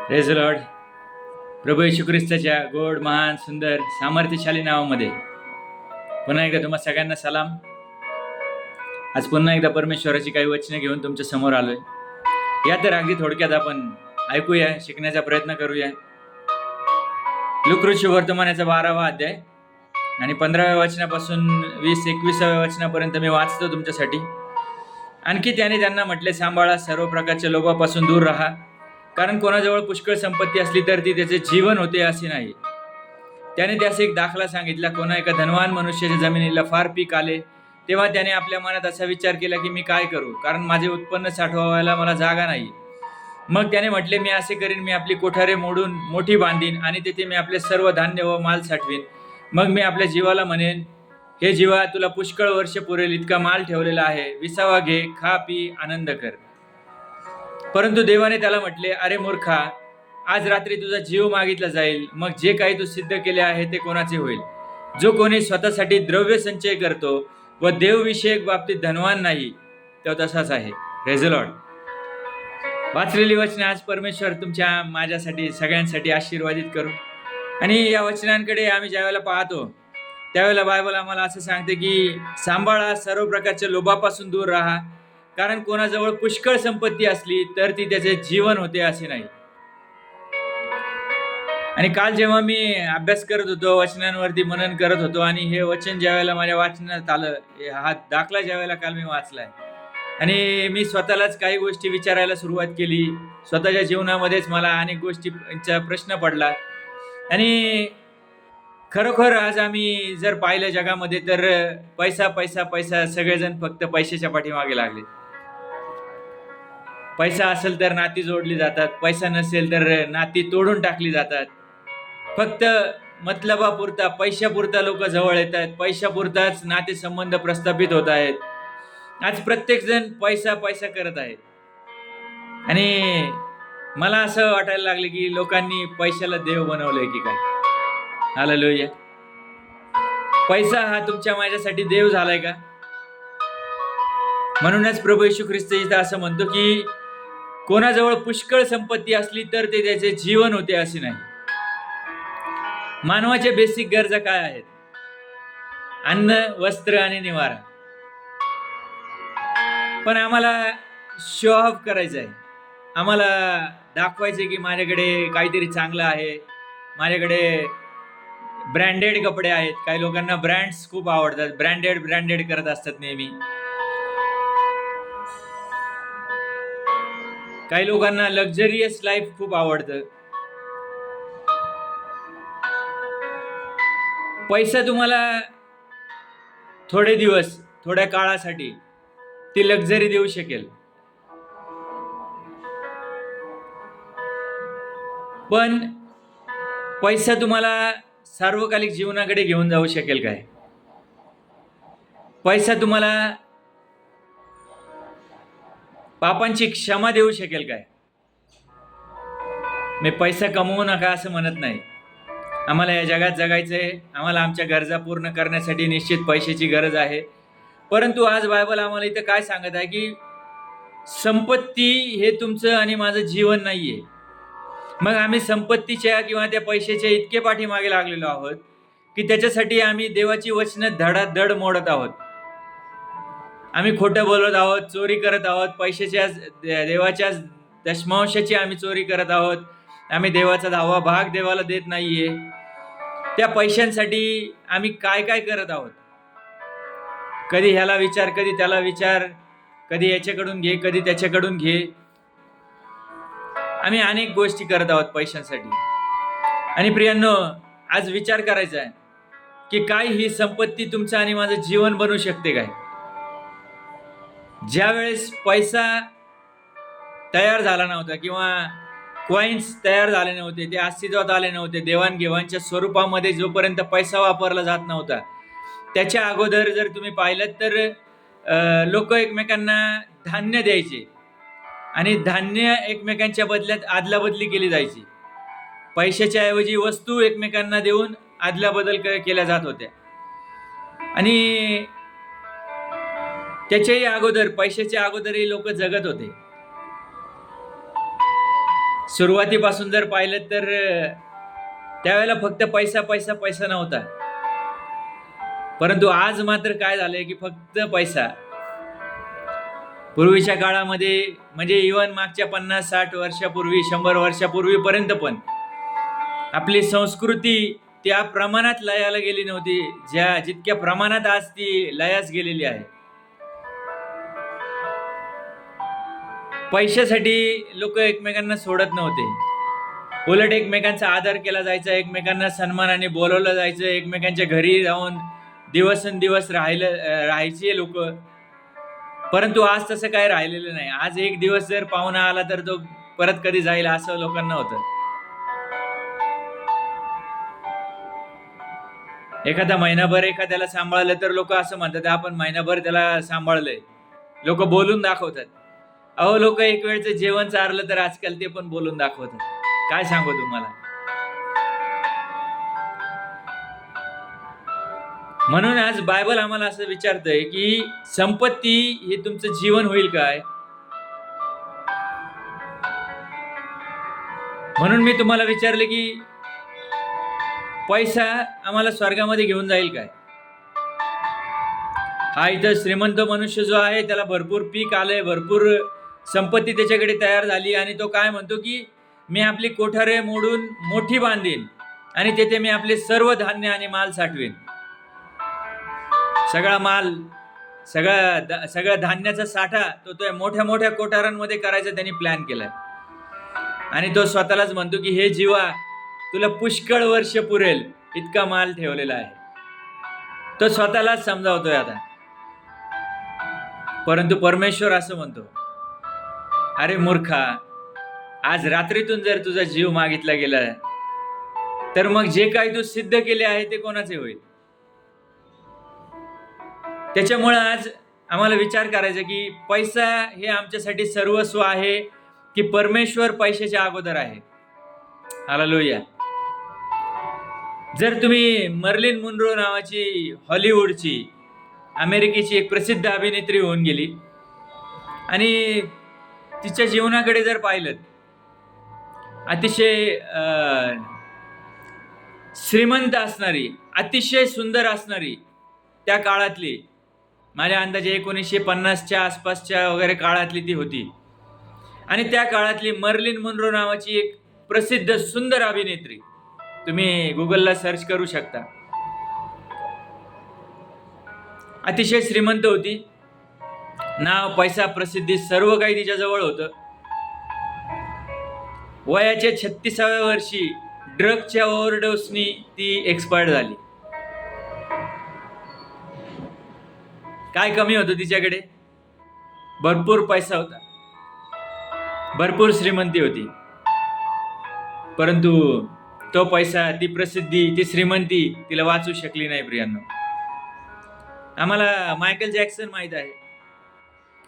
Praise the Lord. प्रभू येशू ख्रिस्ताच्या गोड, महान, सुंदर, सामर्थ्यशाली नावामध्ये पुन्हा एकदा तुम्हा सगळ्यांना सलाम. आज पुन्हा एकदा परमेश्वराची काही वचने घेऊन तुमच्या समोर आलोय. या तर अगदी थोडक्यात आपण ऐकूया, शिकण्याचा प्रयत्न करूया. लूका वर्तमानाचा 12वा अध्याय आणि 15व्या वचनापासून 20-21व्या वचनापर्यंत मी वाचतो तुमच्यासाठी. आणखी त्याने त्यांना म्हटले, सांभाळा, सर्व प्रकारच्या लोभापासून दूर राहा, कारण कोणाजवळ पुष्कळ संपत्ती असली तर ती त्याचे जीवन होते असे नाही. त्याने त्यास एक दाखला सांगितला. कोणा एका धनवान मनुष्याच्या जमिनीला फार पीक आले, तेव्हा त्याने आपल्या मनात असा विचार केला की मी काय करू, कारण माझे उत्पन्न साठवायला मला जागा नाही. मग त्याने म्हटले, मी असे करीन, मी आपली कोठारे मोडून मोठी बांधीन आणि तेथे मी आपले सर्व धान्य व माल साठवीन. मग मी आपल्या जीवाला म्हणेन, हे जीवा, तुला पुष्कळ वर्ष पुरेल इतका माल ठेवलेला आहे, विसावा घे, खा, पी, आनंद कर. परंतु देवाने त्याला म्हटले, अरे मूर्खा, आज रात्री तुझा जीव मागितला जाईल, मग जे काही तू सिद्ध केले आहे ते कोणाचे होईल? जो कोणी स्वतःसाठी द्रव्य संचय करतो व देवविषयक बाबतीत धनवान नाही, तो तसाच आहे. Praise the Lord. वाचलेली वचने आज परमेश्वर तुमच्या माझ्यासाठी सगळ्यांसाठी आशीर्वादित करू. आणि या वचनांकडे आम्ही ज्यावेळेला पाहतो त्यावेळेला बायबल आम्हाला असं सांगते की सांभाळा, सर्व प्रकारच्या लोभापासून दूर राहा, कारण कोणाजवळ पुष्कळ संपत्ती असली तर ती त्याचे जीवन होते असे नाही. आणि काल जेव्हा मी अभ्यास करत होतो, वचनांवरती मनन करत होतो, आणि हे वचन ज्यावेळेला माझ्या वाचनात आलं, हा दाखला ज्यावेळेला काल मी वाचलाय, आणि मी स्वतःलाच काही गोष्टी विचारायला सुरुवात केली. स्वतःच्या जीवनामध्येच मला अनेक गोष्टींचा प्रश्न पडला. आणि खरोखर आज आम्ही जर पाहिलं जगामध्ये तर पैसा पैसा पैसा, सगळेजण फक्त पैशाच्या पाठीमागे लागले. पैसा असेल तर नाती जोडली जातात, पैसा नसेल तर नाती तोडून टाकली जातात. फक्त मतलबापुरता, पैशापुरता लोक जवळ येत आहेत, पैशापुरताच नातेसंबंध प्रस्थापित होत आहेत. आज प्रत्येक जण पैसा पैसा करत आहे. आणि मला असं वाटायला लागले की लोकांनी पैशाला देव बनवलंय की काय. हालेलुया. पैसा हा तुमच्या माझ्यासाठी देव झालाय का? म्हणूनच प्रभू येशू ख्रिस्त इथं असं म्हणतो की कोणाजवळ पुष्कळ संपत्ती असली तर ते त्याचे जीवन होते असे नाही. मानवाच्या बेसिक गरजा काय आहेत? अन्न, वस्त्र आणि निवारा. पण आम्हाला शो ऑफ करायचं आहे, आम्हाला दाखवायचं की माझ्याकडे काहीतरी चांगलं आहे, माझ्याकडे ब्रँडेड कपडे आहेत. काही लोकांना ब्रँड्स खूप आवडतात, ब्रँडेड करत असतात नेहमी. काही लोकांना लक्झरियस लाईफ खूप आवडतं. पैसा तुम्हाला थोडे दिवस, थोड्या काळासाठी ती लक्झरी देऊ शकेल, पण पैसा तुम्हाला सार्वकालिक जीवनाकडे घेऊन जाऊ शकेल काय? पैसा तुम्हाला पापांची क्षमा देऊ शकेल काय? मी पैसा कमवू नका असं म्हणत नाही. आम्हाला या जगात जगायचंय, आम्हाला आमच्या गरजा पूर्ण करण्यासाठी निश्चित पैशाची गरज आहे. परंतु आज बायबल आम्हाला इथं काय सांगत आहे की संपत्ती हे तुमचं आणि माझं जीवन नाहीये. मग आम्ही संपत्तीच्या किंवा त्या पैशाच्या इतके पाठीमागे लागलेलो आहोत की त्याच्यासाठी आम्ही देवाची वचनं धडाधड मोडत आहोत. आम्ही खोटं बोलत आहोत, चोरी करत आहोत, पैशाच्या, देवाच्या दशमांशाची आम्ही चोरी करत आहोत. आम्ही देवाचा 10वा भाग देवाला देत नाहीये. त्या पैशांसाठी आम्ही काय काय करत आहोत? कधी ह्याला विचार, कधी त्याला विचार, कधी याच्याकडून घे, कधी त्याच्याकडून घे. आम्ही अनेक गोष्टी करत आहोत पैशांसाठी. आणि प्रियांनो, आज विचार करायचा आहे की काय ही संपत्ती तुमचं आणि माझं जीवन बनवू शकते काय? ज्या वेळेस पैसा तयार झाला नव्हता किंवा कॉइन्स तयार झाले नव्हते, ते अस्तित्वात आले नव्हते, देवाणघेवाणच्या स्वरूपामध्ये जोपर्यंत पैसा वापरला जात नव्हता, त्याच्या अगोदर जर तुम्ही पाहिलं तर लोक एकमेकांना धान्य द्यायचे आणि धान्य एकमेकांच्या बदल्यात आदलाबदली केली जायची. पैशाच्या ऐवजी वस्तू एकमेकांना देऊन आदलाबदल केल्या जात होत्या. आणि त्याच्याही अगोदर, पैशाच्या अगोदरही लोक जगत होते. सुरुवातीपासून जर पाहिलं तर त्यावेळेला फक्त पैसा पैसा पैसा नव्हता, परंतु आज मात्र काय झालंय की फक्त पैसा. पूर्वीच्या काळामध्ये म्हणजे इव्हन मागच्या 50-60 वर्षापूर्वी, 100 वर्षापूर्वीपर्यंत पण आपली संस्कृती त्या प्रमाणात लयाला गेली नव्हती, जितक्या प्रमाणात आज ती लयास गेलेली आहे. पैशासाठी लोक एकमेकांना सोडत नव्हते, उलट एकमेकांचा आदर केला जायचा, एकमेकांना सन्मानाने बोलवलं जायचं, एकमेकांच्या घरी जाऊन दिवसेंदिवस राहायचे लोक. परंतु आज तसं काय राहिलेलं नाही. आज एक दिवस जर पाहुणा आला तर तो परत कधी जाईल असं लोकांना होतं. एखादा महिनाभर एखाद्याला सांभाळलं तर लोक असं म्हणतात आपण महिनाभर त्याला सांभाळलंय, लोक बोलून दाखवतात. अहो, लोक एक वेळचं जेवण चारलं तर आजकाल ते पण बोलून दाखवतात. काय सांगू तुम्हाला. म्हणून आज बायबल आम्हाला असं विचारतंय की संपत्ती हे तुमचं जीवन होईल काय. म्हणून मी तुम्हाला विचारले की पैसा आम्हाला स्वर्गामध्ये घेऊन जाईल काय. हा इथं श्रीमंत मनुष्य जो आहे त्याला भरपूर पीक आलंय, भरपूर संपत्ती त्याच्याकडे तयार झाली, आणि तो काय म्हणतो की मी आपली कोठारे मोडून मोठी बांधीन आणि तेथे मी आपले सर्व धान्य आणि माल साठवेन. सगळा माल, सगळ्या धान्याचा साठा तो मोठ्या मोठ्या कोठारांमध्ये करायचा त्यांनी प्लॅन केलाय. आणि तो स्वतःलाच म्हणतो की हे जीवा, तुला पुष्कळ वर्ष पुरेल इतका माल ठेवलेला आहे. तो स्वतःलाच समजावतोय आता. परंतु परमेश्वर असं म्हणतो, अरे मूर्खा, आज रात्रीतून जर तुझा जीव मागितला गेला तर मग जे काही तू सिद्ध केले आहे ते कोणाचे होईल. त्याच्यामुळे आज आम्हाला विचार करायचा की पैसा हे आमच्यासाठी सर्वस्व आहे की परमेश्वर पैशाच्या अगोदर आहे. हालेलुया. जर तुम्ही मर्लिन मुनरो नावाची हॉलिवूडची, अमेरिकेची एक प्रसिद्ध अभिनेत्री होऊन गेली आणि तिच्या जीवनाकडे जर पाहिलं, अतिशय श्रीमंत असणारी, अतिशय सुंदर असणारी, त्या काळातली, माझ्या अंदाजे 1950च्या आसपासच्या वगैरे काळातली ती होती. आणि त्या काळातली मर्लिन मुनरो नावाची एक प्रसिद्ध सुंदर अभिनेत्री, तुम्ही गुगलला सर्च करू शकता. अतिशय श्रीमंत होती, नाव, पैसा, प्रसिद्धी सर्व काही तिच्याजवळ होतं. वयाच्या 36व्या वर्षी ड्रगच्या ओव्हरडोसनी ती एक्सपायर्ड झाली. काय कमी होतं तिच्याकडे? भरपूर पैसा होता, भरपूर श्रीमंती होती, परंतु तो पैसा, ती प्रसिद्धी, ती श्रीमंती तिला वाचू शकली नाही. प्रियांनो, आम्हाला मायकेल जॅक्सन माहित आहे.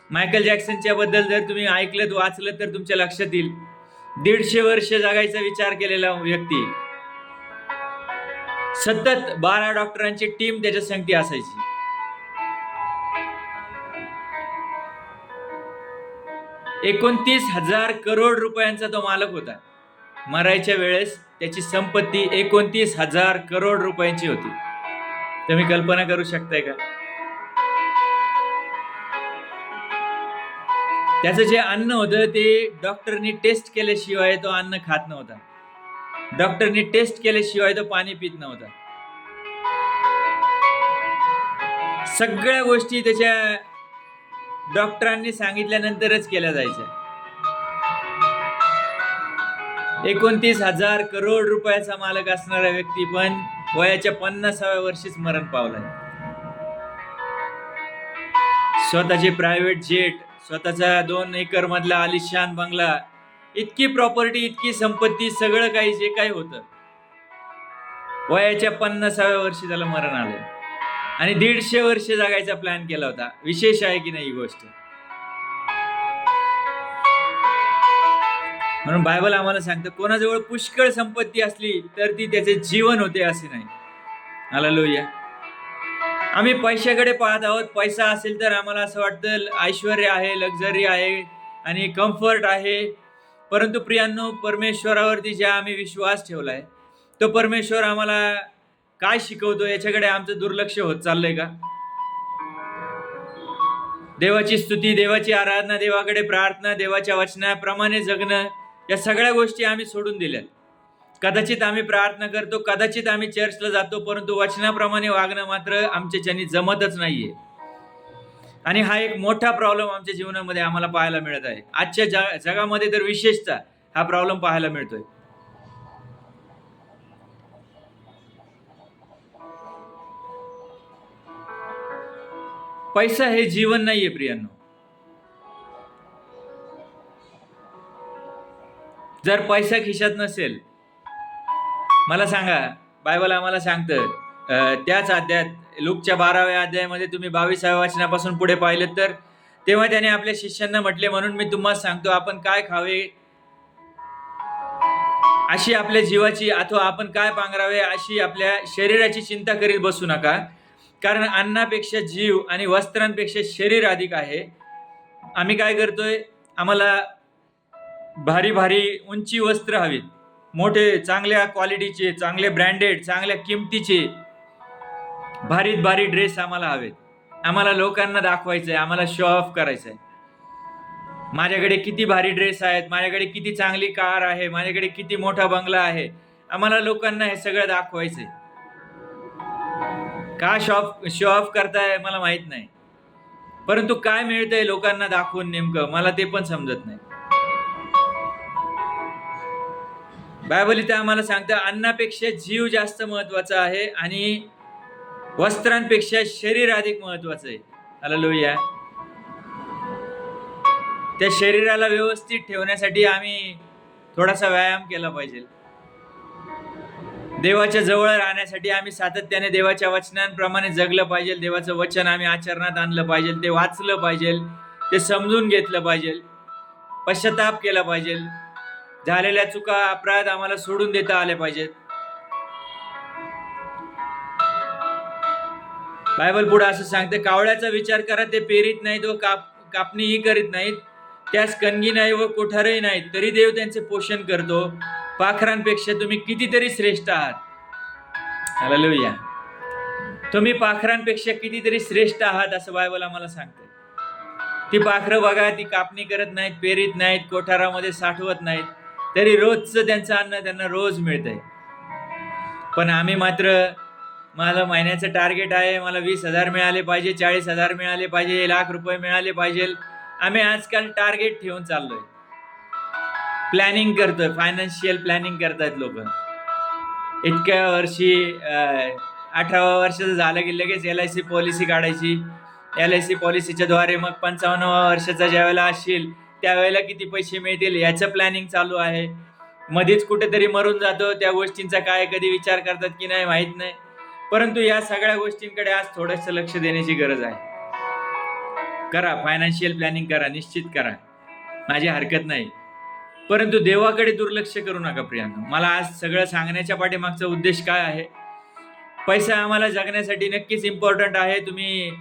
मायकेल जॅक्सनच्या बद्दल जर तुम्ही ऐकलं, वाचलं तर तुमच्या लक्षात येईल. 150 वर्ष जगायचा विचार केलेला व्यक्ती, सतत 12 डॉक्टरांची टीम त्याच्या संगती असायची. ₹29,000 करोड रुपयांचा तो मालक होता. मरायच्या वेळेस त्याची संपत्ती 29,000 करोड रुपयांची होती. तुम्ही कल्पना करू शकताय का? त्याचं जे अन्न होतं ते डॉक्टरनी टेस्ट केल्याशिवाय तो अन्न खात नव्हता. डॉक्टरनी टेस्ट केल्याशिवाय तो पाणी पित नव्हता. सगळ्या गोष्टी त्याच्या डॉक्टरांनी सांगितल्यानंतरच केल्या जायच्या. 29,000 करोड रुपयाचा मालक असणारा व्यक्ती पण वयाच्या 50व्या वर्षीच मरण पावलाय. स्वतःचे प्रायव्हेट जेट, स्वतःचा 2 एकर मधला आलिशान बंगला, इतकी प्रॉपर्टी, इतकी संपत्ती, सगळं काही जे काही होतं, वयाच्या 50व्या वर्षी त्याला मरण आलं. आणि 150 वर्ष जगायचा प्लॅन केला होता. विशेष आहे की नाही ही गोष्ट? म्हणून बायबल आम्हाला सांगतं, कोणाजवळ पुष्कळ संपत्ती असली तर ती त्याचे जीवन होते असे नाही. हालेलुया. आम्ही पैशाकडे पाहत आहोत. पैसा असेल तर आम्हाला असं वाटतं ऐश्वर्य आहे, लक्झरी आहे आणि कम्फर्ट आहे परंतु प्रियांनो, परमेश्वरावरती जे आम्ही विश्वास ठेवलाय, तो परमेश्वर आम्हाला काय शिकवतो याच्याकडे आमचं दुर्लक्ष होत चाललंय का? देवाची स्तुती, देवाची आराधना, देवाकडे प्रार्थना, देवाच्या वचनाप्रमाणे जगणं, या सगळ्या गोष्टी आम्ही सोडून दिल्यात. कदाचित आम्ही प्रार्थना करतो, कदाचित आम्ही चर्चला जातो, परंतु वचनाप्रमाणे वागणं मात्र आमच्याच्यानी जमतच नाहीये. आणि हा एक मोठा प्रॉब्लेम आमच्या जीवनामध्ये आम्हाला पाहायला मिळत आहे. आजच्या जगामध्ये तर विशेषतः हा प्रॉब्लेम पाहायला मिळतोय. पैसा हे जीवन नाहीये प्रियांनो. जर पैसा खिशात नसेल, मला सांगा, बायबल आम्हाला सांगतं त्याच अध्यायात लूकच्या 12व्या अध्यायामध्ये तुम्ही 22व्या वचनापासून पुढे पाहिलं तर, तेव्हा त्याने आपल्या शिष्यांना म्हटले, म्हणून मी तुम्हाला सांगतो, आपण काय खावे अशी आपल्या जीवाची, अथवा आपण काय पांघरावे अशी आपल्या शरीराची चिंता करीत बसू नका, कारण अन्नापेक्षा जीव आणि वस्त्रांपेक्षा शरीर अधिक आहे. आम्ही काय करतोय, आम्हाला भारी भारी उंची वस्त्र हवीत, मोठे चांगल्या क्वालिटीचे, चांगले ब्रँडेड, चांगल्या किमतीचे भारीत भारी ड्रेस आम्हाला हवेत. आम्हाला लोकांना दाखवायचंय, आम्हाला शो ऑफ करायचंय. माझ्याकडे किती भारी ड्रेस आहेत, माझ्याकडे किती चांगली कार आहे, माझ्याकडे किती मोठा बंगला आहे. आम्हाला लोकांना हे सगळं दाखवायचंय. का शो ऑफ करताय मला माहित नाही, परंतु काय मिळतंय लोकांना दाखवून नेमकं मला ते पण समजत नाही. बायबल इथे आम्हाला सांगतं, अन्नापेक्षा जीव जास्त महत्वाचा आहे आणि वस्त्रांपेक्षा शरीर अधिक महत्वाचं आहे. हालेलुया. त्या शरीराला व्यवस्थित ठेवण्यासाठी आम्ही थोडासा व्यायाम केला पाहिजे. देवाच्या जवळ राहण्यासाठी आम्ही सातत्याने देवाच्या वचनांप्रमाणे जगलं पाहिजे. देवाचं वचन आम्ही आचरणात आणलं पाहिजे, ते वाचलं पाहिजे, ते समजून घेतलं पाहिजे, पश्चाताप केला पाहिजे, झालेल्या चुका अपराध आम्हाला सोडून देता आले पाहिजेत. बायबल पुढे असं सांगते, कावळ्याचा विचार करा, ते पेरीत नाहीत व कापणीही करीत नाहीत, त्यास कणगी नाही व कोठारही नाहीत, तरी देव त्यांचे पोषण करतो. पाखरांपेक्षा तुम्ही कितीतरी श्रेष्ठ आहात. हालेलुया. तुम्ही पाखरांपेक्षा कितीतरी श्रेष्ठ आहात असं बायबल आम्हाला सांगते. ती पाखरं बघा, ती कापणी करत नाहीत, पेरीत नाहीत, कोठारामध्ये साठवत नाहीत, तरी रोजचं त्यांचं अन्न त्यांना रोज मिळतंय. पण आम्ही मात्र, मला महिन्याचं टार्गेट आहे, मला 20,000 मिळाले पाहिजे, 40,000 मिळाले पाहिजे, 1,00,000 रुपये मिळाले पाहिजे. आम्ही आजकाल टार्गेट ठेवून चाललोय, प्लॅनिंग करतोय, फायनान्शियल प्लॅनिंग करतायत लोक. इतक्या वर्षी 18 वर्षाचं झालं की लगेच LIC पॉलिसी काढायची. LIC पॉलिसीच्या द्वारे मग 55व्या वर्षाचा ज्यावेळेला असशील त्यावेळेला किती पैसे मिळतील याचं प्लॅनिंग चालू आहे. मध्येच कुठेतरी मरून जातो, त्या गोष्टींचा काय कधी विचार करतात की नाही माहित नाही, परंतु या सगळ्या गोष्टींकडे आज थोडंसं लक्ष देण्याची गरज आहे. करा, फायनान्शियल प्लॅनिंग करा, निश्चित करा, माझी हरकत नाही, परंतु देवाकडे दुर्लक्ष करू नका प्रियांनो. मला आज सगळं सांगण्याच्या पाठीमागचा उद्देश काय आहे, पैसा आम्हाला जगण्यासाठी नक्कीच इम्पॉर्टंट आहे. तुम्ही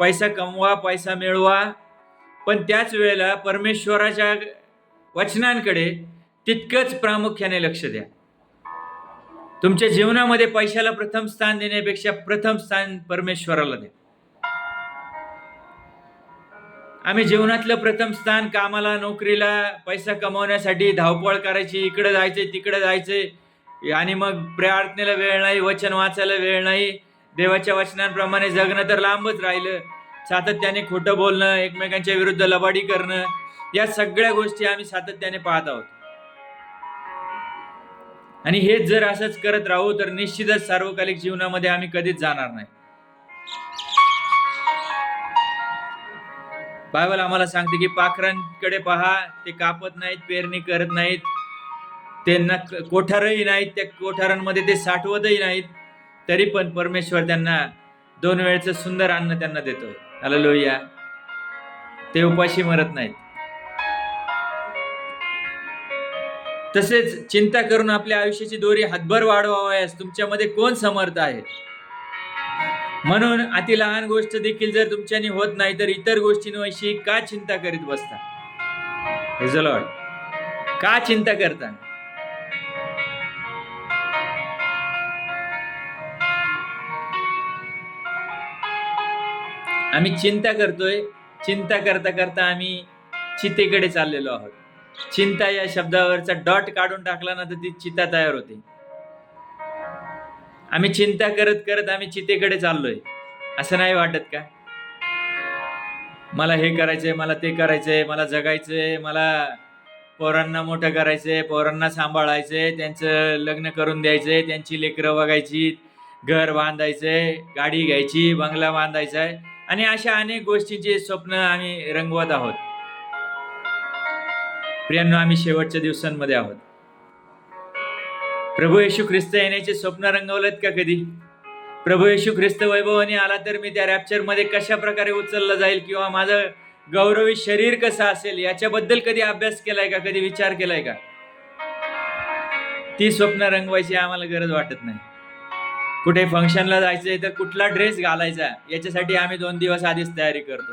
पैसा कमवा, पैसा मिळवा, पण त्याच वेळेला परमेश्वराच्या वचनांकडे तितकंच प्रामुख्याने लक्ष द्या. तुमच्या जीवनामध्ये पैशाला प्रथम स्थान देण्यापेक्षा प्रथम स्थान परमेश्वराला द्या. आम्ही जीवनातलं प्रथम स्थान कामाला, नोकरीला, पैसा कमवण्यासाठी धावपळ करायची, इकडे जायचंय तिकडे जायचंय, आणि मग प्रार्थनेला वेळ नाही, वचन वाचायला वेळ नाही, देवाच्या वचनांप्रमाणे जगणं तर लांबच राहिलं. सातत्याने खोटं बोलणं, एकमेकांच्या विरुद्ध लबाडी करणं, या सगळ्या गोष्टी आम्ही सातत्याने पाहत आहोत. आणि हेच जर असंच करत राहू तर निश्चितच सार्वकालिक जीवनामध्ये आम्ही कधीच जाणार नाही. बायबल आम्हाला सांगते की पाखरांकडे पहा, ते कापत नाहीत, पेरणी करत नाहीत, त्यांना कोठारही नाहीत, त्या कोठारांमध्ये ते साठवतही नाहीत, तरी पण परमेश्वर त्यांना 2 वेळचं सुंदर अन्न त्यांना देतोय. हालेलुया. ते उपाशी मरत नाहीत. तसेच चिंता करून आपल्या आयुष्याची दोरी हातभर वाढवावयास तुमच्यामध्ये कोण समर्थ आहे. म्हणून अति लहान गोष्ट देखील जर तुमच्यानी होत नाही तर इतर गोष्टींविषयी का चिंता करीत बसता. Praise the Lord. का चिंता करता? आम्ही चिंता करतोय. चिंता करता करता आम्ही चितेकडे चाललेलो आहोत. चिंता या शब्दावरचा डॉट काढून टाकला ना तर ती चिता तयार होते. आम्ही चिंता करत करत आम्ही चितेकडे चाललोय. असं नाही वाटत का? मला हे करायचंय, मला ते करायचंय, मला जगायचंय, मला पोरांना मोठं करायचंय, पोरांना सांभाळायचंय, त्यांचं लग्न करून द्यायचंय, त्यांची लेकरं बघायची, घर बांधायचंय, गाडी घ्यायची, बंगला बांधायचा आहे, आणि अशा अनेक गोष्टींची स्वप्न आम्ही रंगवत आहोत. प्रियांनो, आम्ही शेवटच्या दिवसांमध्ये आहोत. प्रभू येशू ख्रिस्त येण्याचे स्वप्न रंगवलेत का कधी? प्रभू येशू ख्रिस्त वैभवाने आला तर मी त्या रॅप्चर मध्ये कशा प्रकारे उचलला जाईल, किंवा माझं गौरवी शरीर कसं असेल, याच्याबद्दल कधी अभ्यास केलाय का? कधी विचार केलाय का? ती स्वप्न रंगवायची आम्हाला गरज वाटत नाही. कुठे फंक्शनला जायचंय तर कुठला ड्रेस घालायचा याच्यासाठी आम्ही 2 दिवस आधीच तयारी करतो.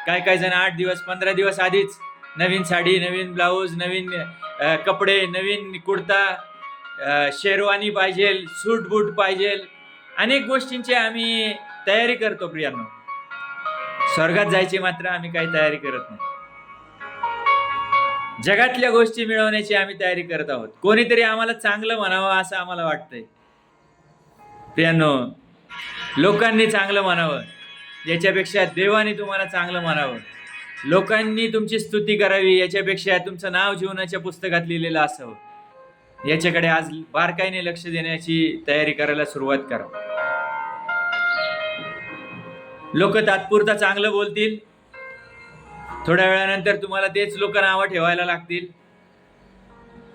काय जण 8 दिवस 15 दिवस आधीच नवीन साडी, नवीन ब्लाऊज, नवीन कपडे, नवीन कुर्ता, शेरवानी पाहिजे, सूट बूट पाहिजे, अनेक गोष्टींची आम्ही तयारी करतो. प्रियांनो, स्वर्गात जायची मात्र आम्ही काही तयारी करत नाही. जगातल्या गोष्टी मिळवण्याची आम्ही तयारी करत आहोत. कोणीतरी आम्हाला चांगलं म्हणावं असं आम्हाला वाटतंय. प्रियांनो, लोकांनी चांगलं म्हणावं याच्यापेक्षा देवाने तुम्हाला चांगलं म्हणावं, लोकांनी तुमची स्तुती करावी याच्यापेक्षा तुमचं नाव जीवनाच्या पुस्तकात लिहिलेलं असावं, याच्याकडे आज बारकाईने लक्ष देण्याची तयारी करायला सुरुवात करा. लोक तात्पुरता चांगलं बोलतील, थोड्या वेळानंतर तुम्हाला तेच लोक नावं ठेवायला लागतील.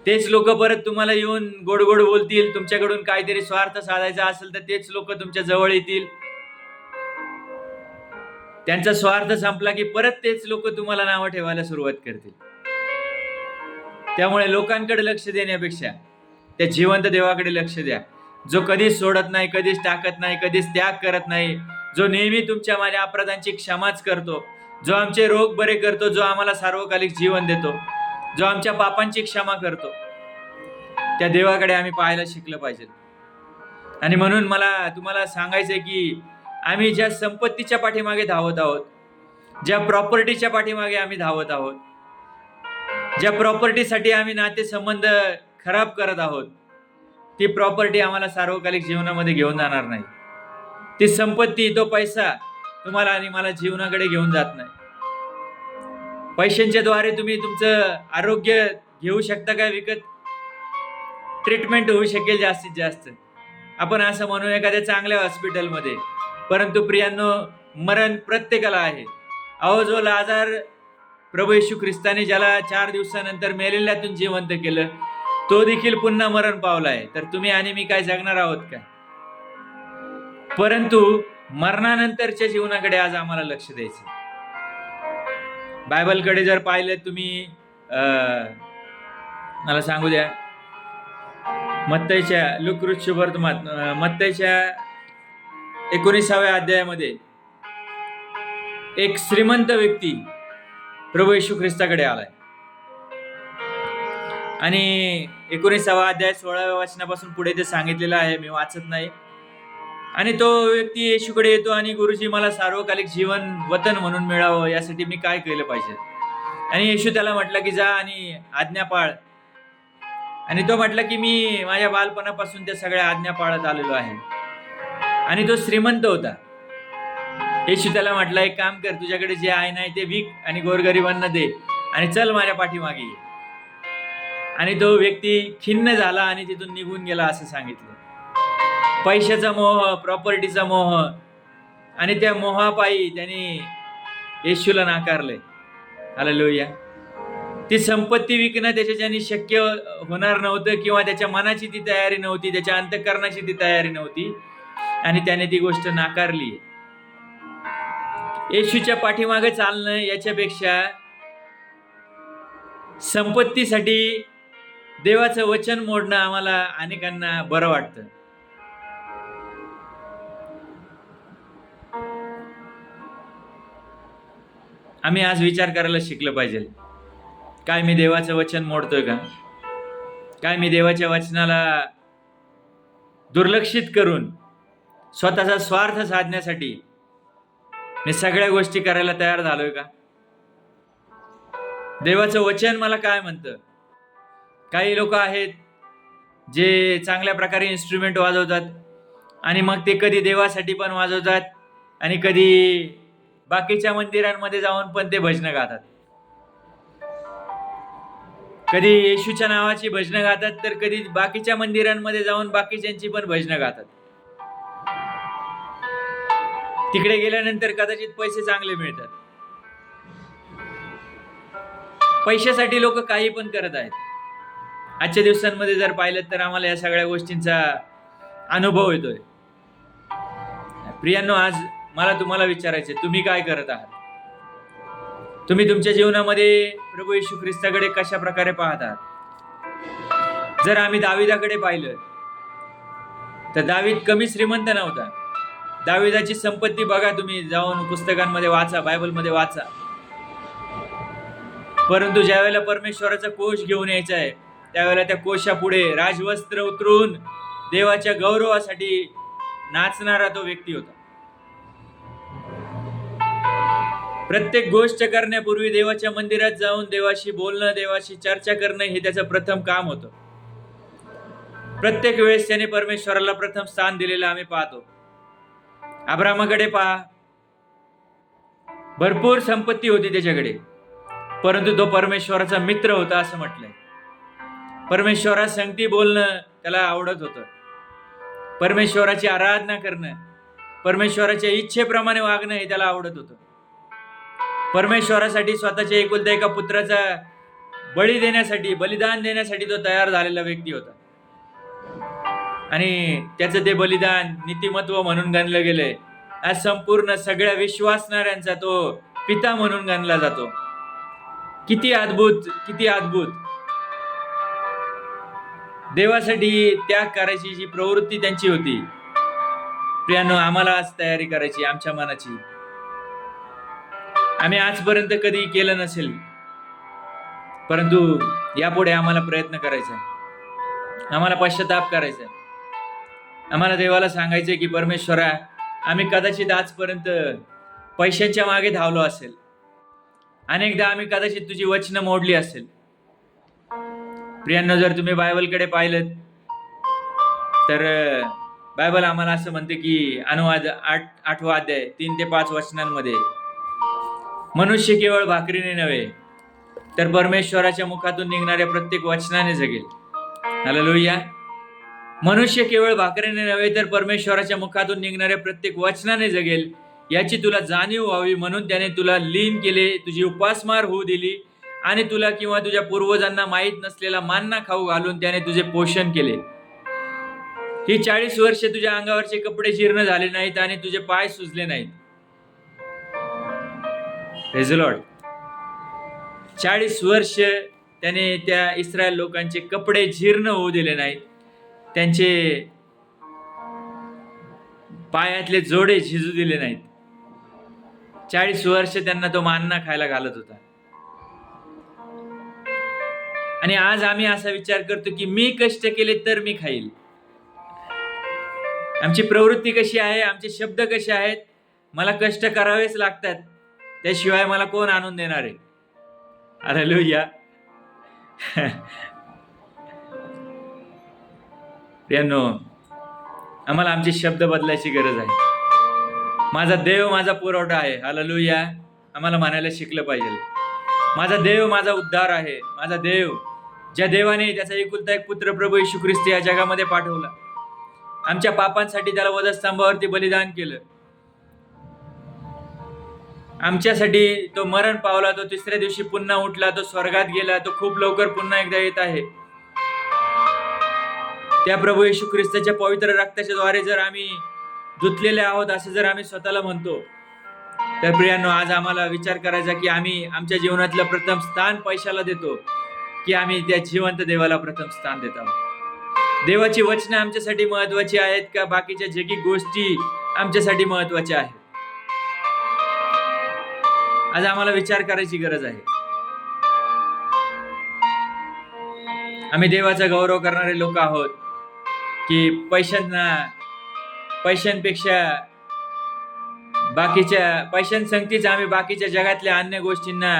तेच लोक परत तुम्हाला येऊन गोड गोड बोलतील. तुमच्याकडून काहीतरी स्वार्थ साधायचा असेल तर तेच लोक तुमच्या जवळ येतील. त्यांचा स्वार्थ संपला की परत तेच लोक तुम्हाला नावं ठेवायला सुरुवात करतील. त्यामुळे लोकांकडे लक्ष देण्यापेक्षा त्या जिवंत देवाकडे लक्ष द्या, जो कधीच सोडत नाही, कधीच टाकत नाही, कधीच त्याग करत नाही, जो नेहमी तुमच्या माझ्या अपराधांची क्षमाच करतो, जो आमचे रोग बरे करतो, जो आम्हाला सार्वकालिक जीवन देतो, जो आमच्या पापांची क्षमा करतो. त्या देवाकडे आम्ही पाहायला शिकलं पाहिजे. आणि म्हणून मला तुम्हाला सांगायचंय की आम्ही ज्या संपत्तीच्या पाठीमागे धावत आहोत, ज्या प्रॉपर्टीच्या पाठीमागे आम्ही धावत आहोत, ज्या प्रॉपर्टीसाठी आम्ही नातेसंबंध खराब करत आहोत, ती प्रॉपर्टी आम्हाला सार्वकालिक जीवनामध्ये घेऊन जाणार नाही. ती संपत्ती, तो पैसा तुम्हाला आणि मला जीवनाकडे घेऊन जात नाही. पैशांच्या द्वारे तुम्ही तुमचं आरोग्य घेऊ शकता का विकत? ट्रीटमेंट होऊ शकेल जास्तीत जास्त, आपण असं म्हणू, एखाद्या चांगल्या हॉस्पिटलमध्ये. परंतु प्रियांनो, मरण प्रत्येकाला आहे. अहो, जो लाजार प्रभू येशू ख्रिस्ताने ज्याला 4 दिवसानंतर मेलेल्यातून जिवंत केलं, तो देखील पुन्हा मरण पावलाय. तर तुम्ही आणि मी काय जगणार आहोत का? परंतु मरणानंतरच्या जीवनाकडे आज आम्हाला लक्ष द्यायचं. बायबलकडे जर पाहिलं तुम्ही, मला सांगू द्या, मत्तईच्या लुक शुभवर्तमान मत्तईच्या 19व्या अध्यायामध्ये एक श्रीमंत व्यक्ती प्रभू येशू ख्रिस्ताकडे आलाय. आणि 19वा अध्याय 16व्या वचनापासून पुढे ते सांगितलेलं आहे, मी वाचत नाही. आणि तो व्यक्ती येशूकडे येतो आणि गुरुजी, मला सार्वकालिक जीवन वतन म्हणून मिळावं, यासाठी मी काय केलं पाहिजे? आणि येशू त्याला म्हटलं की जा आणि आज्ञा पाळ. आणि तो म्हटला की मी माझ्या बालपणापासून त्या सगळ्या आज्ञा पाळत आलेलो आहे. आणि तो श्रीमंत होता. येशू त्याला म्हटला, एक काम कर, तुझ्याकडे जे आहे ना ते विक आणि गोरगरिबांना दे आणि चल माझ्या पाठीमागे ये. आणि तो व्यक्ती खिन्न झाला आणि तिथून निघून गेला असं सांगितलं. पैशाचा मोह, प्रॉपर्टीचा मोह, आणि त्या मोहापायी त्याने येशूला नाकारलंय. हालेलुया. ती संपत्ती विकणं त्याच्याने शक्य होणार नव्हतं, किंवा त्याच्या मनाची ती तयारी नव्हती, त्याच्या अंतःकरणाची ती तयारी नव्हती, आणि त्याने ती गोष्ट नाकारली. येशूच्या पाठीमागे चालणं याच्यापेक्षा संपत्तीसाठी देवाचं वचन मोडणं आम्हाला अनेकांना बरं वाटतं. आम्ही आज विचार करायला शिकलं पाहिजे. काय मी देवाचं वचन मोडतोय का? काय मी देवाच्या वचनाला दुर्लक्षित करून स्वतःचा स्वार्थ साधण्यासाठी मी सगळ्या गोष्टी करायला तयार झालोय का? देवाचं वचन मला काय म्हणतं? काही लोक आहेत जे चांगल्या प्रकारे इन्स्ट्रुमेंट वाजवतात आणि मग ते कधी देवासाठी पण वाजवतात आणि कधी बाकीच्या मंदिरांमध्ये जाऊन पण ते भजनं गातात. कधी येशूच्या नावाची भजनं गातात तर कधी बाकीच्या मंदिरांमध्ये जाऊन बाकीच्यांची पण भजनं गातात. तिकडे गेल्यानंतर कदाचित पैसे चांगले मिळतात. पैशासाठी लोक काही पण करत आहेत. आजच्या दिवसांमध्ये जर पाहिलं तर आम्हाला या सगळ्या गोष्टींचा अनुभव येतोय. प्रियांनो, आज मला तुम्हाला विचारायचे, तुम्ही काय करत आहात? तुम्ही तुमच्या जीवनामध्ये प्रभू येशू ख्रिस्ताकडे कशा प्रकारे पाहत आहात? जर आम्ही दाविदाकडे पाहिलं तर दावीद कमी श्रीमंत नव्हता. दाविदाची संपत्ती बघा, तुम्ही जाऊन पुस्तकांमध्ये वाचा, बायबलमध्ये वाचा. परंतु ज्या वेळेला परमेश्वराचा कोश घेऊन यायचा आहे त्यावेळेला त्या कोशापुढे राजवस्त्र उतरून देवाच्या गौरवासाठी नाचणारा तो व्यक्ती होता. प्रत्येक गोष्ट करण्यापूर्वी देवाच्या मंदिरात जाऊन देवाशी बोलणं, देवाशी चर्चा करणं हे त्याचं प्रथम काम होतं. प्रत्येक वेळेस त्याने परमेश्वराला प्रथम स्थान दिलेलं आम्ही पाहतो. अब्रामाकडे पहा, भरपूर संपत्ती होती त्याच्याकडे, परंतु तो परमेश्वराचा मित्र होता असं म्हटलंय. परमेश्वरा संगती बोलणं त्याला आवडत होतं. परमेश्वराची आराधना करणं, परमेश्वराच्या इच्छेप्रमाणे वागणं हे त्याला आवडत होतं. परमेश्वरासाठी स्वतःच्या एकुलत्या एका पुत्राचा बलिदान देण्यासाठी तो तयार झालेला व्यक्ती होता. आणि त्याचं ते बलिदान नीतिमत्व म्हणून गणलं गेलंय. आज संपूर्ण सगळ्या विश्वासणाऱ्यांचा तो पिता म्हणून गणला जातो. किती अद्भुत, किती अद्भुत. देवासाठी त्याग करायची जी प्रवृत्ती त्यांची होती, प्रियांनो, आम्हाला आज तयारी करायची आमच्या मनाची. आम्ही आजपर्यंत कधी केलं नसेल, परंतु यापुढे आम्हाला प्रयत्न करायचा, आम्हाला पश्चाताप करायचा. आम्हाला देवाला सांगायचंय की परमेश्वरा, आम्ही कदाचित आजपर्यंत पैशांच्या मागे धावलो असेल, अनेकदा आम्ही कदाचित तुझी वचनं मोडली असेल. प्रियांनो, जर तुम्ही बायबलकडे पाहिलं तर बायबल आम्हाला असं म्हणते की अनुवाद 8वा अध्याय 3 ते 5 वचनांमध्ये, मनुष्य केवळ भाकरीने नव्हे तर परमेश्वराच्या मुखातून निघणाऱ्या प्रत्येक वचनाने जगेल. हालेलुया. मनुष्य केवळ भाकरीने नव्हे तर परमेश्वराच्या मुखातून निघणाऱ्या प्रत्येक वचनाने जगेल, याची तुला जाणीव व्हावी म्हणून त्याने तुला लीन केले, तुझी उपासमार होऊ दिली आणि तुला किंवा तुझ्या पूर्वजांना माहीत नसलेला मान्ना खाऊ घालून त्याने तुझे पोषण केले. ही 40 वर्ष तुझ्या अंगावरचे कपडे जीर्ण झाले नाहीत आणि तुझे पाय सुजले नाहीत. Praise the Lord. 40 वर्ष त्याने त्या इस्रायल लोकांचे कपडे जीर्ण होऊ दिले नाहीत, त्यांचे पायातले जोडे झिजू दिले नाहीत. 40 वर्ष त्यांना तो मान्ना खायला घालत होता. आणि आज आम्ही असा विचार करतो की मी कष्ट केले तर मी खाईल. आमची प्रवृत्ती कशी आहे, आमचे शब्द कसे आहेत, मला कष्ट करावेच लागतात, त्याशिवाय मला कोण आणून देणार आहे. हालेलुया. प्रियांनो, आम्हाला आमचे शब्द बदलायची गरज आहे. माझा देव माझा पुरवठा आहे. हालेलुया. आम्हाला म्हणायला शिकलं पाहिजे, माझा देव माझा उद्धार आहे. माझा देव, ज्या देवाने त्याचा एकुलता एक पुत्र प्रभू येशू ख्रिस्त या जगामध्ये पाठवला, आमच्या पापांसाठी त्याला वधस्तंभावरती बलिदान केलं, आमच्यासाठी तो मरण पावला, तो तिसऱ्या दिवशी पुन्हा उठला, तो स्वर्गात गेला, तो खूप लवकर पुन्हा एकदा येत आहे. त्या प्रभू येशू ख्रिस्ताच्या पवित्र रक्ताच्या द्वारे जर आम्ही धुतलेले आहोत असं जर आम्ही स्वतःला म्हणतो, तर प्रियांनो, आज आम्हाला विचार करायचा की आम्ही आमच्या जीवनातलं प्रथम स्थान पैशाला देतो की आम्ही त्या जिवंत देवाला प्रथम स्थान देत आहोत. देवाची वचनं आमच्यासाठी महत्वाची आहेत का बाकीच्या जगी गोष्टी आमच्यासाठी महत्वाच्या आहेत? आज आम्हाला विचार करायची गरज आहे. आम्ही देवाचा गौरव करणारे लोक आहोत की पैशांपेक्षा पैशांसंगतीच आम्ही बाकीच्या जगातल्या अन्य गोष्टींना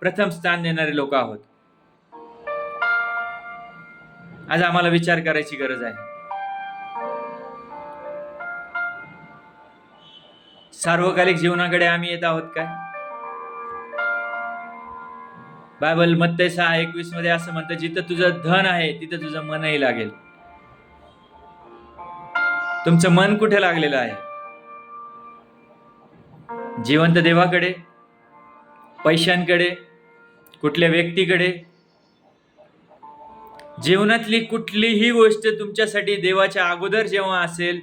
प्रथम स्थान देणारे लोक आहोत. आज आम्हाला विचार करायची गरज आहे. सार्वकालिक जीवनाकडे आम्ही येत आहोत काय? बायबल मत्ती 6:21 मध्ये असं म्हणतं, जिथं तुझं धन आहे तिथं तुझं मनही लागेल. तुमचं मन कुठे लागलेलं आहे? जिवंत देवाकडे, पैशांकडे, कुठल्या व्यक्तीकडे? जीवनातली कुठलीही गोष्ट तुमच्यासाठी देवाच्या अगोदर जेव्हा असेल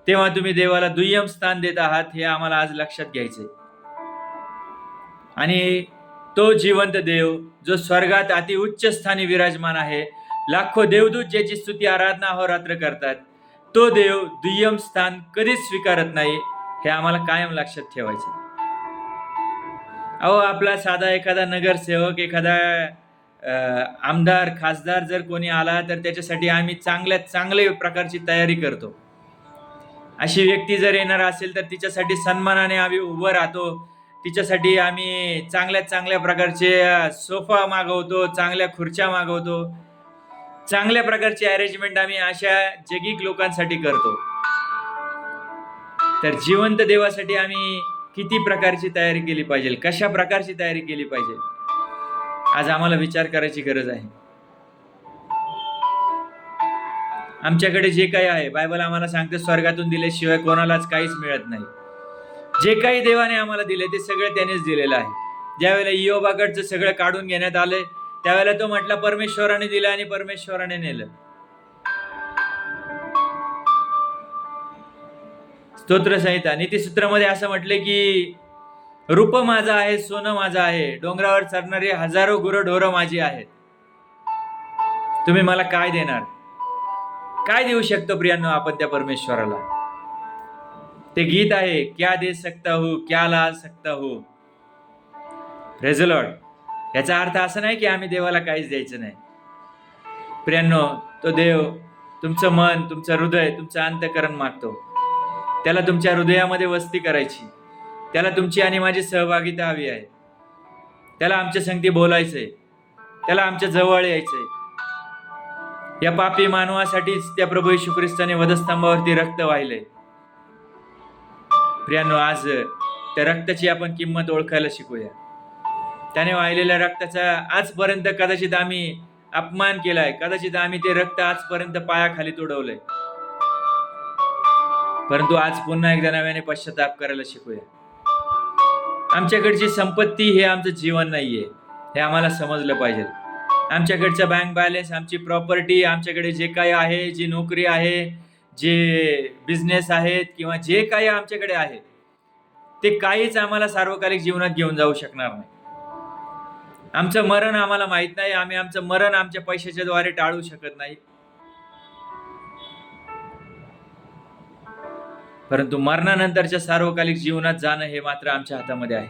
तेव्हा तुम्ही देवाला दुय्यम स्थान देत आहात, हे आम्हाला आज लक्षात घ्यायचंय. आणि तो जिवंत देव जो स्वर्गात अतिउच्च स्थानी विराजमान आहे, लाखो देवदूत ज्याची स्तुती आराधना अहोरात्र करतात, तो देव दुय्यम स्थान कधीच स्वीकारत नाही, हे आम्हाला कायम लक्षात ठेवायचं. अहो, आपला साधा एखादा नगरसेवक, एखादा आमदार, खासदार जर कोणी आला तर त्याच्यासाठी आम्ही चांगल्या प्रकारची तयारी करतो. अशी व्यक्ती जर येणार असेल तर तिच्यासाठी सन्मानाने आम्ही उभं राहतो. तिच्यासाठी आम्ही चांगल्या प्रकारचे सोफा मागवतो, चांगल्या खुर्च्या मागवतो, चांगल्या प्रकारची अरेंजमेंट आम्ही अशा जगिक लोकांसाठी करतो. तर जिवंत देवासाठी आम्ही किती प्रकारची तयारी केली पाहिजे, कशा प्रकारची तयारी केली पाहिजे, आज आम्हाला विचार करायची गरज आहे. आमच्याकडे जे काही आहे, बायबल आम्हाला सांगते, स्वर्गातून दिल्याशिवाय कोणालाच काहीच मिळत नाही. जे काही देवाने आम्हाला दिले ते सगळं त्यानेच दिलेलं आहे. ज्यावेळेला इयोबाकडचं सगळं काढून घेण्यात आले त्यावेळेला तो म्हटला, परमेश्वराने दिलं आणि परमेश्वराने नेलं. स्तोत्रसंहिता नीतिसूत्रामध्ये असं म्हटले की रूप माझं आहे, सोनं माझं आहे, डोंगरावर चरणारी हजारो गुरंढोरं माझी आहेत. तुम्ही मला काय देणार? काय देऊ शकतो प्रियांनो आपण त्या परमेश्वराला? ते गीत आहे, क्या दे सकता हूं, क्या ला सकता हूं. Praise the Lord. याचा अर्थ असा नाही की आम्ही देवाला काहीच द्यायचं नाही. प्रियांनो, तो देव तुमचं मन, तुमचं हृदय, तुमचं अंतःकरण मागतो. त्याला तुमच्या हृदयामध्ये वस्ती करायची, त्याला तुमची आणि माझी सहभागिता हवी आहे. त्याला आमच्या संगती बोलायचंय, त्याला आमच्या जवळ यायचंय. या पापी मानवासाठीच त्या प्रभू येशू ख्रिस्ताने वधस्तंभावरती रक्त वाहिलंय. प्रियांनो, आज त्या रक्ताची आपण किंमत ओळखायला शिकूया. त्याने वाहिलेल्या रक्ताचा आजपर्यंत कदाचित आम्ही अपमान केलाय, कदाचित आम्ही ते रक्त आजपर्यंत पायाखाली तुडवलंय. परंतु आज पुन्हा एकदा नव्याने पश्चाताप करायला शिकूया. आमच्याकडची संपत्ती हे आमचं जीवन नाहीये, हे आम्हाला समजलं पाहिजे. आमच्याकडचा बँक बॅलन्स, आमची प्रॉपर्टी, आमच्याकडे जे काही आहे, जी नोकरी आहे, जे बिझनेस आहेत किंवा जे काही आमच्याकडे आहे, ते काहीच आम्हाला सार्वकालिक जीवनात घेऊन जाऊ शकणार नाही. आमचं मरण आम्हाला माहित नाही. आम्ही आमचं मरण आमच्या पैशाच्या द्वारे टाळू शकत नाही. परंतु मरणानंतरच्या सार्वकालिक जीवनात जाणं हे मात्र आमच्या हातामध्ये आहे.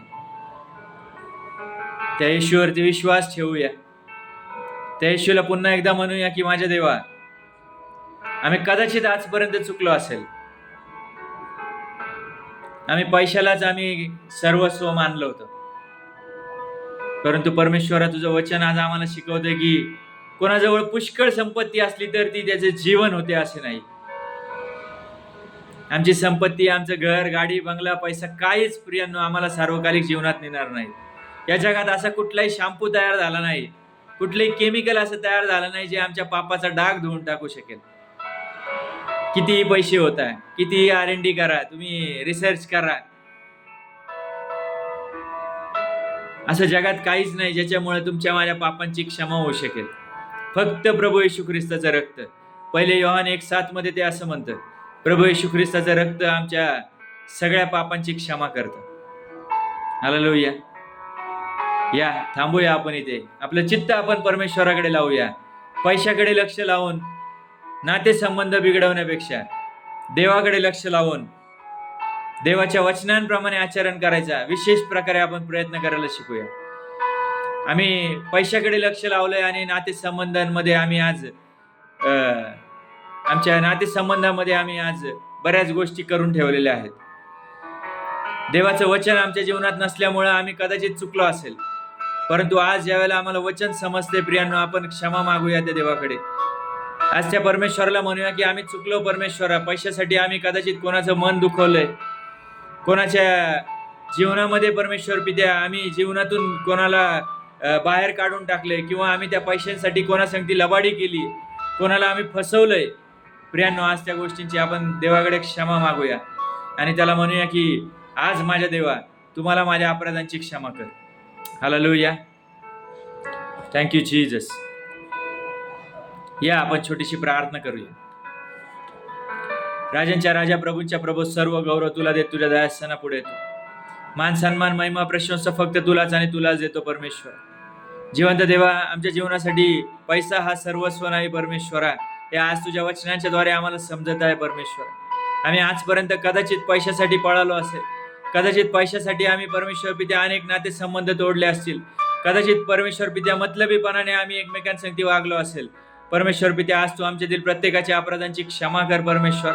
त्या येशूवरती विश्वास ठेवूया. त्या येशूला पुन्हा एकदा म्हणूया की माझ्या देवा, आम्ही कदाचित आजपर्यंत चुकलो असेल. आम्ही पैशालाच आम्ही सर्वस्व मानलं होतं. परंतु परमेश्वरा, तुझं वचन आज आम्हाला शिकवतंय की कोणाजवळ पुष्कळ संपत्ती असली तर ती त्याचे जीवन होते असे नाही. आमची संपत्ती, आमचं घर, गाडी, बंगला, पैसा काहीच प्रियांनो आम्हाला सार्वकालिक जीवनात नेणार नाही. या जगात असा कुठलाही शॅम्पू तयार झाला नाही, कुठलंही केमिकल असं तयार झालं नाही जे आमच्या पापाचा डाग धुवून टाकू शकेल. कितीही पैसे होत आहे, कितीही R&D करा, तुम्ही रिसर्च करा, असं जगात काहीच नाही ज्याच्यामुळे तुमच्या माझ्या पापांची क्षमा होऊ शकेल. फक्त प्रभू येशू ख्रिस्ताचं रक्त. पहिले योहान 1:7 मध्ये ते असं म्हणतं, प्रभू येशू ख्रिस्ताचं रक्त आमच्या सगळ्या पापांची क्षमा करतं. हालेलुया. या थांबूया आपण इथे. आपलं चित्त आपण परमेश्वराकडे लावूया. पैशाकडे लक्ष लावून, नातेसंबंध बिघडवण्यापेक्षा देवाकडे लक्ष लावून देवाच्या वचनांप्रमाणे आचरण करायचा विशेष प्रकारे आपण प्रयत्न करायला शिकूया. आम्ही पैशाकडे लक्ष लावलंय आणि नातेसंबंधांमध्ये आम्ही आज आमच्या नातेसंबंधामध्ये आम्ही आज बऱ्याच गोष्टी करून ठेवलेल्या आहेत. देवाचं वचन आमच्या जीवनात नसल्यामुळं आम्ही कदाचित चुकलो असेल, परंतु आज ज्यावेळेला आम्हाला वचन समजते प्रियांनो, आपण क्षमा मागूया त्या देवाकडे. आज त्या परमेश्वराला म्हणूया की आम्ही चुकलो परमेश्वरा, पैशासाठी आम्ही कदाचित कोणाचं मन दुखवलंय, कोणाच्या जीवनामध्ये परमेश्वर पित्या आम्ही जीवनातून कोणाला बाहेर काढून टाकले, किंवा आम्ही त्या पैशांसाठी कोणासंगती लबाडी केली, कोणाला आम्ही फसवलंय. प्रियांनो, आज त्या गोष्टींची आपण देवाकडे क्षमा मागूया आणि त्याला म्हणूया की आज माझ्या देवा तुम्हाला माझ्या अपराधांची क्षमा कर. हालेलुया. Thank you Jesus. या आपण छोटीशी प्रार्थना करूया. राजांच्या राजा, प्रभूंच्या प्रभू, सर्व गौरव तुला देत तुझ्या दयासना पुढे येतो. मान सन्मान महिमा प्रशंसा फक्त तुलाच आणि तुलाच देतो परमेश्वर. जिवंत देवा, आमच्या जीवनासाठी पैसा हा सर्वस्व नाही परमेश्वरा, हे आज तुझ्या वचनांच्या द्वारे आम्हाला समजत आहे परमेश्वर. आम्ही आजपर्यंत कदाचित पैशासाठी पळालो असेल, कदाचित पैशासाठी आम्ही परमेश्वर पित्या अनेक नातेसंबंध तोडले असतील, कदाचित परमेश्वर पित्या मतलबीपणाने आम्ही एकमेकांसंगती वागलो असेल. परमेश्वर पित्या, आज तू आमच्यातील प्रत्येकाच्या अपराधांची क्षमा कर परमेश्वर.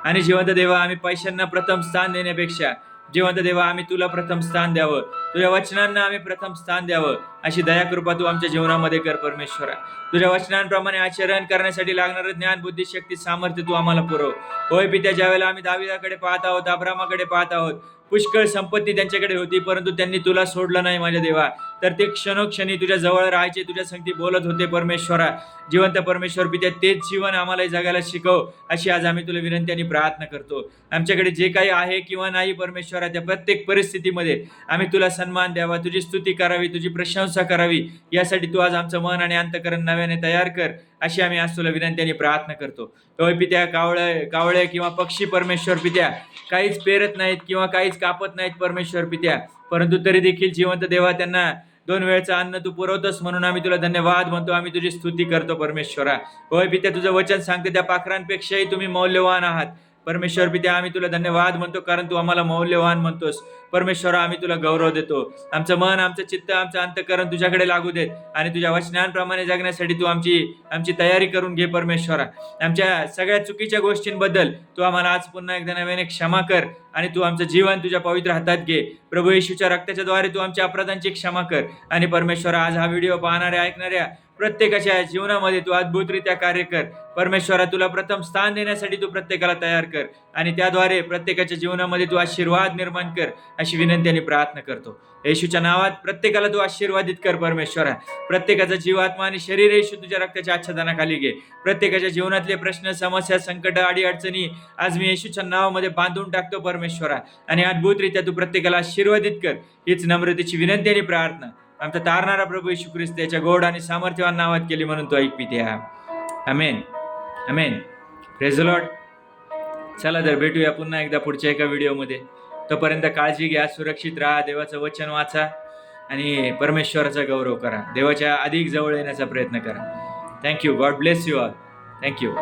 आणि जिवंत देवा, आम्ही पैशांना प्रथम स्थान देण्यापेक्षा जिवंत देवा आम्ही तुला प्रथम स्थान द्यावं, तुझ्या वचनांना आम्ही प्रथम स्थान द्यावं, अशी दयाकृपा तू आमच्या जीवनामध्ये कर परमेश्वरा. तुझ्या वचनांप्रमाणे आचरण करण्यासाठी लागणारं ज्ञान, बुद्धी, शक्ती, सामर्थ्य तू आम्हाला पुरव. होय पित्या, ज्यावेळेला आम्ही दाविदाकडे पाहत आहोत, अब्रामाकडे पाहत आहोत, पुष्कळ संपत्ती त्यांच्याकडे होती, परंतु त्यांनी तुला सोडलं नाही माझ्या देवा. तर ते क्षणोक्षणी तुझ्या जवळ राहायचे, तुझ्या संगती बोलत होते परमेश्वरा. जिवंत परमेश्वर पित्या, तेच जीवन आम्हाला जगायला शिकव, अशी आज आम्ही तुला विनंती आणि प्रार्थना करतो. आमच्याकडे जे काही आहे किंवा नाही परमेश्वरा, त्या प्रत्येक परिस्थितीमध्ये आम्ही तुला सन्मान द्यावा, तुझी स्तुती करावी, तुझी प्रशंसा करावी, यासाठी तू आज आमचं मन आणि अंतःकरण नव्याने तयार कर, अशी आम्ही आज तुला विनंती आणि प्रार्थना करतो. होय पित्या, कावळे किंवा पक्षी परमेश्वर पित्या काहीच पेरत नाहीत किंवा काहीच कापत नाहीत परमेश्वर पित्या, परंतु तरी देखील जिवंत देवा त्यांना 2 वेळचं अन्न तू पुरवतोस, म्हणून आम्ही तुला धन्यवाद म्हणतो, आम्ही तुझी स्तुती करतो परमेश्वरा. होय पित्या, तुझं वचन सांगते त्या पाखरांपेक्षाही तुम्ही मौल्यवान आहात परमेश्वर पित्या. आम्ही तुला धन्यवाद म्हणतो, कारण तू आम्हाला मौल्यवान म्हणतोस परमेश्वरा. आम्ही तुला गौरव देतो. आमचं मन, आमचं चित्त, आमचं अंतःकरण तुझ्याकडे लागू देत आणि तुझ्या वचनांप्रमाणे जगण्यासाठी तू आमची तयारी करून घे परमेश्वरा. आमच्या सगळ्या चुकीच्या गोष्टींबद्दल तू आम्हाला आज पुन्हा एकदा नव्याने क्षमा कर आणि तू आमचं जीवन तुझ्या पवित्र हातात घे. प्रभू येशूच्या रक्ताच्या द्वारे तू आमच्या अपराधांची क्षमा कर. आणि परमेश्वरा, आज हा व्हिडिओ पाहणाऱ्या, ऐकणाऱ्या प्रत्येकाच्या जीवनामध्ये तू अद्भुतरित्या कार्य कर परमेश्वरा. तुला प्रथम स्थान देण्यासाठी तू प्रत्येकाला तयार कर आणि त्याद्वारे प्रत्येकाच्या जीवनामध्ये तू आशीर्वाद निर्माण कर, अशी विनंती आणि प्रार्थना करतो. येशूच्या नावात प्रत्येकाला तू आशीर्वादित कर परमेश्वरा. प्रत्येकाचा जीवात्मा आणि शरीर येशू तुझ्या रक्ताच्या आच्छादनाखाली घे. प्रत्येकाच्या जीवनातले प्रश्न, समस्या, संकट, अडी अडचणी आज मी येशूच्या नावामध्ये बांधून टाकतो परमेश्वरा. आणि अद्भुतरित्या तू प्रत्येकाला आशीर्वादित कर, हीच नम्रतेची विनंती आणि प्रार्थना आमचा तारणारा प्रभू येशू ख्रिस्त याच्या गोड आणि सामर्थ्यवान नावात केली, म्हणून तो ऐक पित्या. Amen. Amen. Praise the Lord. चला तर भेटूया पुन्हा एकदा पुढच्या एका व्हिडिओमध्ये. तोपर्यंत काळजी घ्या, सुरक्षित राहा, देवाचं वचन वाचा आणि परमेश्वराचा गौरव करा. देवाच्या अधिक जवळ येण्याचा प्रयत्न करा. Thank you. God bless you all. Thank you.